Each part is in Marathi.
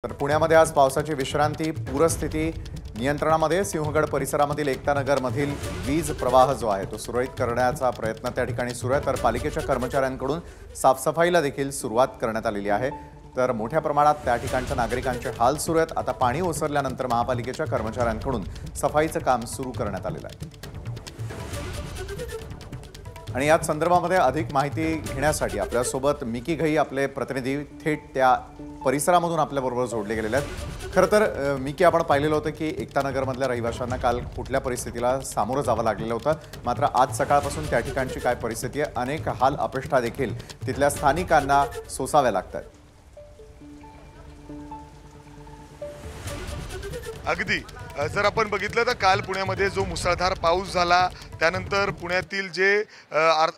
तर पुण्यामध्ये आज पावसाची विश्रांती, पूरस्थिती नियंत्रणामध्ये. सिंहगड परिसरामधील एकता नगरमधील वीज प्रवाह जो आहे तो सुरळीत करण्याचा प्रयत्न त्या ठिकाणी सुरू आहे. तर पालिकेच्या कर्मचाऱ्यांकडून साफसफाईला देखील सुरुवात करण्यात आलेली आहे. तर मोठ्या प्रमाणात त्या ठिकाणच्या नागरिकांचे हाल सुरू आहेत. आता पाणी ओसरल्यानंतर महापालिकेच्या कर्मचाऱ्यांकडून सफाईचं काम सुरू करण्यात आलेलं आहे. आणि याच संदर्भामध्ये अधिक माहिती घेण्यासाठी आपल्यासोबत मिकी घई आपले प्रतिनिधी थेट त्या परिसरामधून आपल्याबरोबर जोडले गेलेले आहेत. खरं तर मिकी, आपण पाहिलेलं होतं की एकता नगरमधल्या रहिवाशांना काल कुठल्या परिस्थितीला सामोरं जावं लागलेलं होतं, मात्र आज सकाळपासून त्या ठिकाणची काय परिस्थिती आहे, अनेक हाल अपेष्टा देखील तिथल्या स्थानिकांना सोसाव्या लागतात. अगदी जर आपण बघितलं तर काल पुण्यामध्ये जो मुसळधार पाऊस झाला त्यानंतर पुण्यातील जे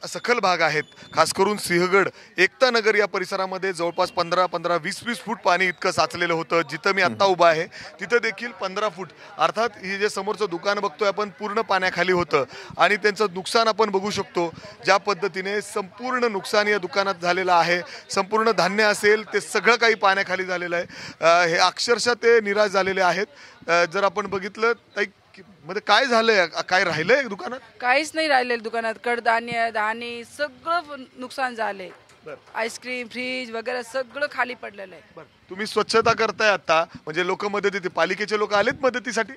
सखल भाग आहेत, खास करून सिंहगड, एकता नगर या परिसरामध्ये जवळपास 15-20 फूट पाणी इतकं साचलेलं होतं. जिथं मी आत्ता उभा आहे तिथं देखील 15 फूट, अर्थात ही जे समोरचं दुकान बघतोय आपण पूर्ण पाण्याखाली होतं. आणि त्यांचं नुकसान आपण बघू शकतो ज्या पद्धतीने संपूर्ण नुकसान या दुकानात झालेलं आहे. संपूर्ण धान्य असेल ते सगळं काही पाण्याखाली झालेलं आहे. हे अक्षरशः ते निराश झालेले आहेत. जर आपण बघितलं मध्ये काय झालंय, काय राहिलंय दुकानात? काहीच नाही राहिलेलं दुकानात. कडधान्य, धान्य सगळं नुकसान झालंय. आईस्क्रीम, फ्रीज वगैरे सगळं खाली पडलेलं आहे. तुम्ही स्वच्छता करताय आता, म्हणजे लोक मदती, पालिकेचे लोक आलेत मदतीसाठी?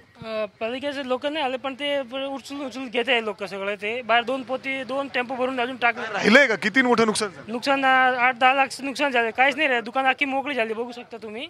पालिकेचे लोक नाही आले, पण ते उचलून घेत आहे लोक सगळे. ते बाहेर 2 टेम्पो भरून अजून टाकले. राहिलंय का? किती मोठं नुकसान झालं? नुकसान 8-10 लाख नुकसान झाले. काहीच नाही राहिलं. दुकान अख्खी मोकळी झाली, बघू शकता तुम्ही.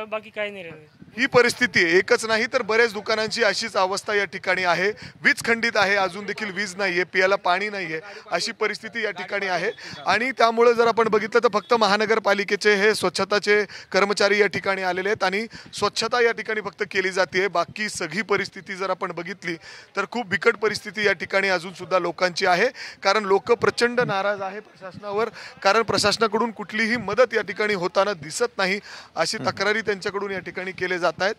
बाकी काही नाही राहिलं. ही परिस्थिती एकच नाही तर बऱ्याच दुकानांची अशीच अवस्था या ठिकाणी आहे. वीज खंडित आहे, अजून देखील वीज नाहीये, पियाला पाणी नाहीये, अशी परिस्थिती या ठिकाणी आहे. आणि त्यामुळे जर आपण बघितलं तर फक्त महानगरपालिकेचे हे स्वच्छताचे कर्मचारी या ठिकाणी आलेले आहेत आणि स्वच्छता या ठिकाणी फक्त केली जाते. बाकी सगळी परिस्थिती जर आपण बघितली तर खूप बिकट परिस्थिती या ठिकाणी अजून सुद्धा लोकांची आहे. कारण लोक प्रचंड नाराज आहे प्रशासनावर, कारण प्रशासनाकडून कुठलीही मदत या ठिकाणी होताना दिसत नाही, अशी तक्रारी त्यांच्याकडून या ठिकाणी केले जात आहेत.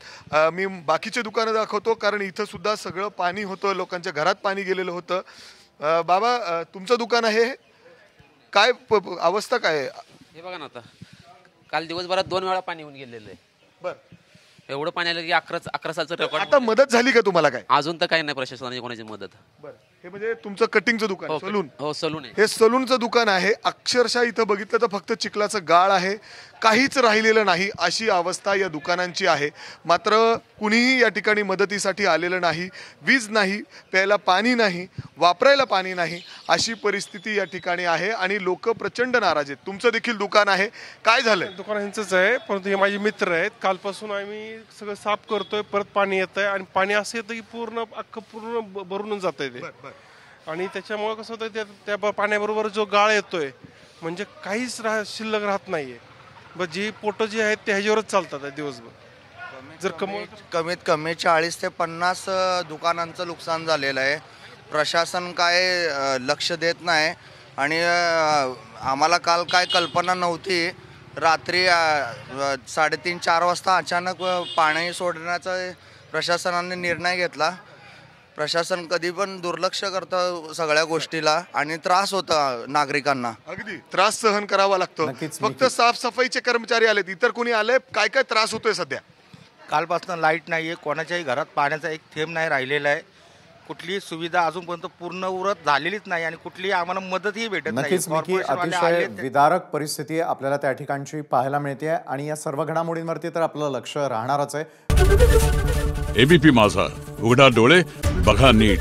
मी बाकीचे दुकानं दाखवतो, कारण इथं सुद्धा सगळं पाणी होतं, लोकांच्या घरात पाणी गेलेलं होतं. बाबा, तुमचं दुकान आहे, काय अवस्था काय आहे? हे बघा ना, आता काल दिवसभरात 2 वेळा पाणी येऊन गेलेलं आहे. बरं, एवढं पाणी आलं की 11 सालचं रेकॉर्ड. आता मदत झाली का तुम्हाला? काय अजून तर काही नाही प्रशासनाची कोणाची मदत. बरं, हे म्हणजे तुमचं कटिंगचं दुकान, सलून? हो, सलून आहे. हे सलूनचं दुकान आहे. अक्षरशः इथं बघितलं तर फक्त चिखलाचं गाळ आहे, काहीच राहिलेलं नाही, अशी अवस्था या दुकानांची आहे. मात्र कुणीही या ठिकाणी मदतीसाठी आलेलं नाही. वीज नाही, प्यायला पाणी नाही, वापरायला पाणी नाही, अशी परिस्थिती या ठिकाणी आहे आणि लोक प्रचंड नाराज आहेत. तुमचं देखील दुकान आहे, काय झालंय? दुकान यांचंच आहे, परंतु हे माझे मित्र आहेत. कालपासून आम्ही सगळं साफ करतोय, परत पाणी येत आहे आणि पाणी असं येतं की पूर्ण भरूनच जात आहे ते. आणि त्याच्यामुळे कसं होतं, त्या पाण्याबरोबर जो गाळ येतोय म्हणजे काहीच शिल्लक राहत नाहीये. बस जी पोटं जी आहेत ते ह्याच्यावरच चालतात दिवसभर. जर कमीत कमी 40 ते 50 दुकानांचं नुकसान झालेलं आहे. प्रशासन काय लक्ष देत नाही आणि आम्हाला काल काय कल्पना नव्हती. रात्री 3:30-4 वाजता अचानक पाणी सोडण्याचा प्रशासनाने निर्णय घेतला. प्रशासन कधी पण दुर्लक्ष करतं सगळ्या गोष्टीला आणि त्रास होता नागरिकांना. अगदी त्रास सहन करावा लागतो. फक्त साफसफाईचे कर्मचारी आलेत, इतर कोणी आले? काय काय त्रास होतोय सध्या? कालपासून लाईट नाहीये, कोणाच्याही घरात पाण्याचा एक थेंब नाही राहिलेला आहे. कुठलीही सुविधा अजूनपर्यंत पूर्ण उरत झालेलीच नाही आणि कुठलीही आम्हाला मदतही भेटत नाही. नक्कीच मिकी, अतिशय विदारक परिस्थिती आपल्याला त्या ठिकाणची पाहायला मिळते आणि या सर्व घडामोडींवरती तर आपलं लक्ष राहणारच आहे. एबीपी माझा, उघडा डोळे बघा नीट.